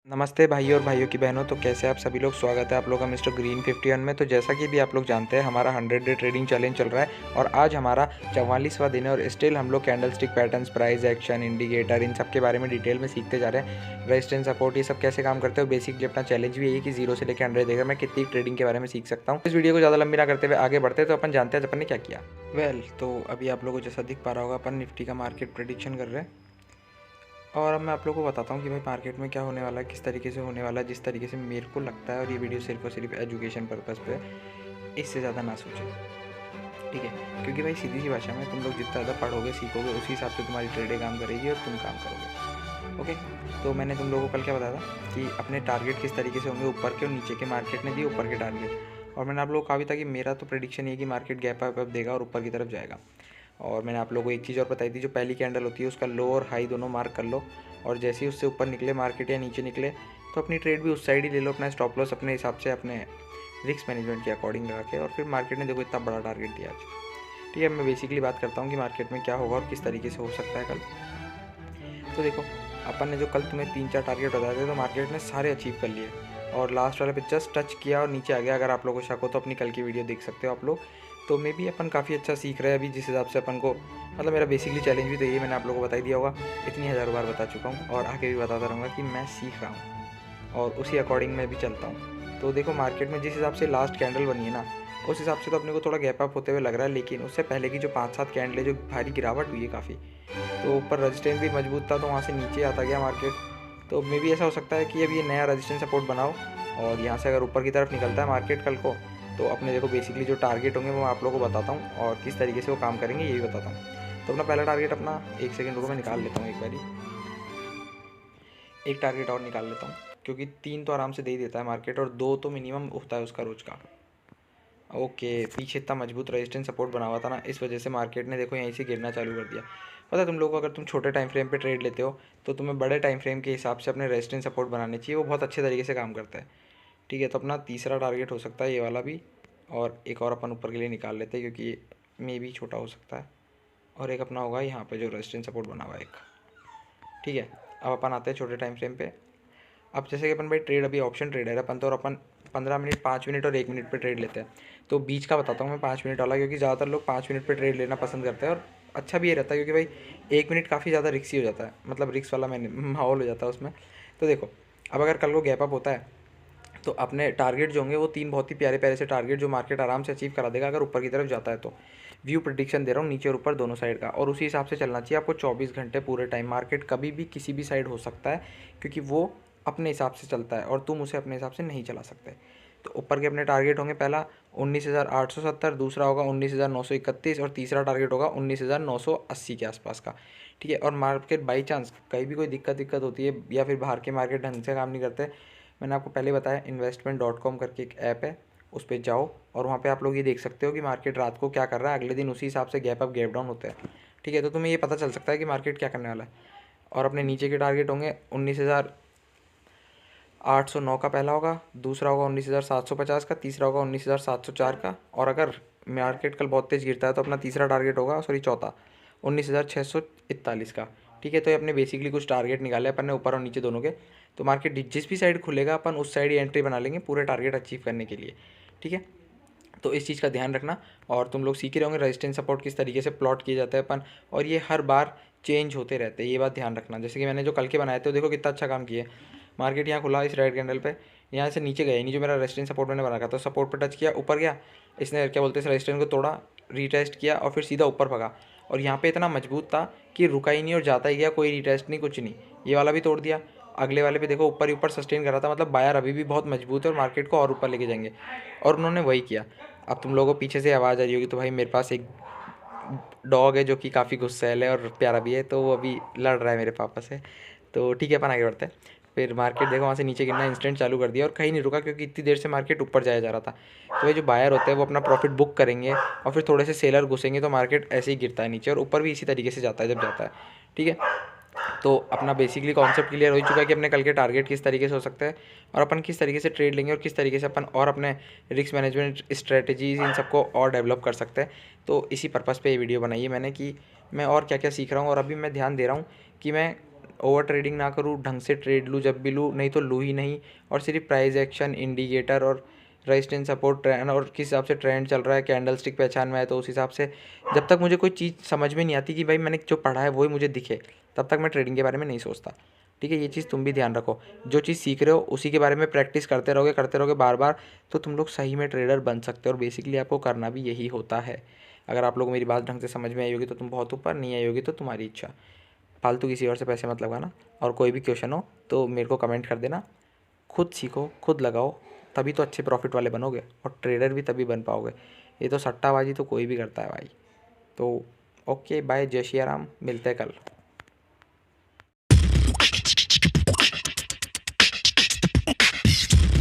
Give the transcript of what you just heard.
नमस्ते भाइयों और भाइयों की बहनों। तो कैसे आप सभी लोग, स्वागत है आप लोग का मिस्टर ग्रीन 51 में। तो जैसा कि भी आप लोग जानते हैं, हमारा 100 डे ट्रेडिंग चैलेंज चल रहा है और आज हमारा 44वां दिन है और स्टिल हम लोग candlestick patterns, price action, indicator, इन सब के बारे में डिटेल में सीखते जा रहे हैं। रेजिस्टेंस, सपोर्ट, ये सब कैसे काम करते हैं। बेसिकली अपना चैलेंज भी यही कि 0 से लेकर 100 देकर मैं कितनी ट्रेडिंग के बारे में सीख सकता हूँ। इस वीडियो को ज़्यादा लंबी ना करते हुए आगे बढ़ते हैं, तो अपन जानते हैं अपन ने क्या किया। तो अभी आप लोगों को जैसा दिख पा रहा होगा, अपन निफ्टी का मार्केट प्रेडिक्शन कर रहे हैं और अब मैं आप लोगों को बताता हूँ कि भाई मार्केट में क्या होने वाला है, किस तरीके से होने वाला है, जिस तरीके से मेरे को लगता है। और ये वीडियो सिर्फ और सिर्फ एजुकेशन पर्पज़ पे, इससे ज़्यादा ना सोचें, ठीक है। क्योंकि भाई सीधी सी भाषा में तुम लोग जितना ज़्यादा पढ़ोगे, सीखोगे, उसी हिसाब से तुम्हारी ट्रेडें काम करेगी और तुम काम करोगे। ओके, तो मैंने तुम लोगों को कल क्या बताया था कि अपने टारगेट किस तरीके से होंगे, ऊपर के और नीचे के। मार्केट ने दिए ऊपर के टारगेट और मैंने आप लोगों को कहा भी था कि मेरा तो प्रेडिक्शन ये है कि मार्केट गैप अप देगा और ऊपर की तरफ जाएगा। और मैंने आप लोगों को एक चीज़ और बताई थी, जो पहली कैंडल होती है उसका लो और हाई दोनों मार्क कर लो और जैसे ही उससे ऊपर निकले मार्केट या नीचे निकले तो अपनी ट्रेड भी उस साइड ही ले लो, अपना स्टॉप लॉस अपने हिसाब से, अपने रिस्क मैनेजमेंट के अकॉर्डिंग लगा के। और फिर मार्केट ने देखो इतना बड़ा टारगेट दिया आज, ठीक है। मैं बेसिकली बात करता हूँ कि मार्केट में क्या होगा और किस तरीके से हो सकता है कल। तो देखो, अपन ने जो कल तुम्हें 3-4 टारगेट बताए थे, तो मार्केट ने सारे अचीव कर लिए और लास्ट वाले पे जस्ट टच किया और नीचे आ गया। अगर आप लोगों को शक हो तो अपनी कल की वीडियो देख सकते हो आप लोग। तो मे भी अपन काफ़ी अच्छा सीख रहे हैं अभी, जिस हिसाब से अपन को, मतलब मेरा बेसिकली चैलेंज भी तो ये मैंने आप लोगों को बता ही दिया होगा, इतनी हज़ारों बार बता चुका हूँ और आगे भी बताता रहूँगा कि मैं सीख रहा हूँ और उसी अकॉर्डिंग मैं भी चलता हूँ। तो देखो, मार्केट में जिस हिसाब से लास्ट कैंडल बनी है ना, उस हिसाब से तो अपने को थोड़ा गैप अप होते हुए लग रहा है, लेकिन उससे पहले की जो 5-7 कैंडल है, जो भारी गिरावट हुई है काफ़ी, तो ऊपर रजिस्टेंस भी मजबूत था, तो वहाँ से नीचे आता गया मार्केट। तो मे भी ऐसा हो सकता है कि अब ये नया रजिस्टेंस सपोर्ट बनाओ और यहाँ से अगर ऊपर की तरफ निकलता है मार्केट कल को, तो अपने देखो बेसिकली जो टारगेट होंगे वो मैं आप लोगों को बताता हूँ और किस तरीके से वो काम करेंगे ये भी बताता हूँ। तो अपना पहला टारगेट, अपना एक सेकंड रुको, मैं निकाल लेता हूँ एक बारी, एक टारगेट और निकाल लेता हूँ, क्योंकि 3 तो आराम से दे ही देता है मार्केट और 2 तो मिनिमम होता है उसका रोज का। ओके, पीछे इतना मजबूत रेजिस्टेंस सपोर्ट बना हुआ था ना, इस वजह से मार्केट ने देखो यहीं से गिरना चालू कर दिया। पता है तुम लोगों को, अगर तुम छोटे टाइम फ्रेम पे ट्रेड लेते हो तो तुम्हें बड़े टाइम फ्रेम के हिसाब से अपने रेजिस्टेंस सपोर्ट बनाने चाहिए, वो बहुत अच्छे तरीके से काम करता है, ठीक है। तो अपना तीसरा टारगेट हो सकता है ये वाला भी, और एक और अपन ऊपर के लिए निकाल लेते हैं क्योंकि मे भी छोटा हो सकता है। और एक अपना होगा यहाँ पे जो रेजिस्टेंस सपोर्ट बना हुआ है एक, ठीक है। अब अपन आते हैं छोटे टाइम फ्रेम पे। अब जैसे कि अपन भाई ट्रेड, अभी ऑप्शन ट्रेडर है अपन, तो और अपन 15 मिनट, 5 मिनट और 1 मिनट पे ट्रेड लेते हैं। तो बीच का बताता हूँ मैं, 5 मिनट वाला, क्योंकि ज़्यादातर लोग 5 मिनट पे ट्रेड लेना पसंद करते हैं और अच्छा भी ये रहता है, क्योंकि भाई 1 मिनट काफ़ी ज़्यादा रिक्सी हो जाता है, मतलब रिक्स वाला मैंने माहौल हो जाता है उसमें। तो देखो, अब अगर कल को गैप अप होता है तो अपने टारगेट जो होंगे वो 3 बहुत ही प्यारे प्यारे से टारगेट, जो मार्केट आराम से अचीव करा देगा अगर ऊपर की तरफ जाता है। तो व्यू प्रेडिक्शन दे रहा हूँ नीचे और ऊपर दोनों साइड का, और उसी हिसाब से चलना चाहिए आपको 24 घंटे पूरे टाइम। मार्केट कभी भी किसी भी साइड हो सकता है, क्योंकि वो अपने हिसाब से चलता है और तुम उसे अपने हिसाब से नहीं चला सकते। तो ऊपर के अपने टारगेट होंगे, पहला 19,870, दूसरा होगा 19,931 और तीसरा टारगेट होगा 19,980 के आसपास का, ठीक है। और मार्केट बाई चांस कहीं भी कोई दिक्कत होती है या फिर बाहर के मार्केट ढंग से काम नहीं करते, मैंने आपको पहले बताया investment.com करके एक ऐप है, उस पर जाओ और वहाँ पे आप लोग ये देख सकते हो कि मार्केट रात को क्या कर रहा है, अगले दिन उसी हिसाब से गैप अप गैप डाउन होता है, ठीक है। तो तुम्हें ये पता चल सकता है कि मार्केट क्या करने वाला है। और अपने नीचे के टारगेट होंगे 19,809 का पहला होगा, दूसरा होगा 19,750 का, तीसरा होगा 19,704 का, और अगर मार्केट कल बहुत तेज़ गिरता है तो अपना तीसरा टारगेट होगा, सॉरी चौथा, 19,641 का, ठीक है। तो ये अपने बेसिकली कुछ टारगेट निकाले अपन ने ऊपर और नीचे दोनों के। तो मार्केट जिस भी साइड खुलेगा अपन उस साइड ही एंट्री बना लेंगे पूरे टारगेट अचीव करने के लिए, ठीक है। तो इस चीज़ का ध्यान रखना। और तुम लोग सीख ही रहोगे रेजिस्टेंस सपोर्ट किस तरीके से प्लॉट किए जाते हैं अपन, और ये हर बार चेंज होते रहते हैं, ये बात ध्यान रखना। जैसे कि मैंने जो कल के बनाए थे, देखो कितना अच्छा काम किया। मार्केट यहाँ खुला इस रेड कैंडल पे, यहाँ से नीचे गया नहीं, जो मेरा रेजिस्टेंस सपोर्ट मैंने बना रखा था, सपोर्ट पे टच किया, ऊपर गया, इसने क्या बोलते हैं रेजिस्टेंस को तोड़ा, रीटेस्ट किया और फिर सीधा ऊपर भगा। और यहाँ पे इतना मजबूत था कि रुका ही नहीं और जाता ही गया, कोई रीटेस्ट नहीं, कुछ नहीं। ये वाला भी तोड़ दिया, अगले वाले पे देखो ऊपर ही ऊपर सस्टेन कर रहा था, मतलब बायर अभी भी बहुत मजबूत है और मार्केट को और ऊपर लेके जाएंगे, और उन्होंने वही किया। अब तुम लोगों को पीछे से आवाज़ आ रही होगी, तो भाई मेरे पास एक डॉग है जो कि काफ़ी गुस्सैल है और प्यारा भी है, तो वो अभी लड़ रहा है मेरे पापा से। तो ठीक है, अपन आगे बढ़ते हैं। फिर मार्केट देखो वहाँ से नीचे गिरना इंस्टेंट चालू कर दिया और कहीं नहीं रुका, क्योंकि इतनी देर से मार्केट ऊपर जाया जा रहा था। तो ये जो बायर होते हैं वो अपना प्रॉफिट बुक करेंगे और फिर थोड़े से सेलर घुसेंगे, तो मार्केट ऐसे ही गिरता है नीचे और ऊपर भी इसी तरीके से जाता है जब जाता है, ठीक है। तो अपना बेसिकली कॉन्सेप्ट क्लियर हो चुका है कि अपने कल के टारगेट किस तरीके से हो सकते हैं और अपन किस तरीके से ट्रेड लेंगे और किस तरीके से अपन और अपने रिस्क मैनेजमेंट स्ट्रेटजीज इन सबको और डेवलप कर सकते हैं। तो इसी पर्पज़ पे ये वीडियो बनाई है मैंने कि मैं और क्या क्या सीख रहा हूँ, और अभी मैं ध्यान दे रहा हूँ कि मैं ओवर ट्रेडिंग ना करूँ, ढंग से ट्रेड लूँ जब भी लूँ, नहीं तो लूँ ही नहीं। और सिर्फ प्राइस एक्शन, इंडिकेटर और रेजिस्टेंस सपोर्ट ट्रेंड और किस हिसाब से ट्रेंड चल रहा है, कैंडल स्टिक पहचान में आए तो उस हिसाब से, जब तक मुझे कोई चीज़ समझ में नहीं आती कि भाई मैंने जो पढ़ा है वही मुझे दिखे, तब तक मैं ट्रेडिंग के बारे में नहीं सोचता। ठीक है, ये चीज़ तुम भी ध्यान रखो। जो चीज़ सीख रहे हो उसी के बारे में प्रैक्टिस करते रहोगे बार बार, तो तुम लोग सही में ट्रेडर बन सकते हो। और बेसिकली आपको करना भी यही होता है। अगर आप लोग मेरी बात ढंग से समझ में आई होगी तो तुम बहुत ऊपर, नहीं आई होगी तो तुम्हारी इच्छा। फालतू किसी और से पैसे मत लगाना। और कोई भी क्वेश्चन हो तो मेरे को कमेंट कर देना। खुद सीखो, खुद लगाओ, तभी तो अच्छे प्रॉफिट वाले बनोगे और ट्रेडर भी तभी बन पाओगे। ये तो सट्टाबाजी तो कोई भी करता है भाई। तो ओके बाय, जय श्री राम, मिलते हैं कल।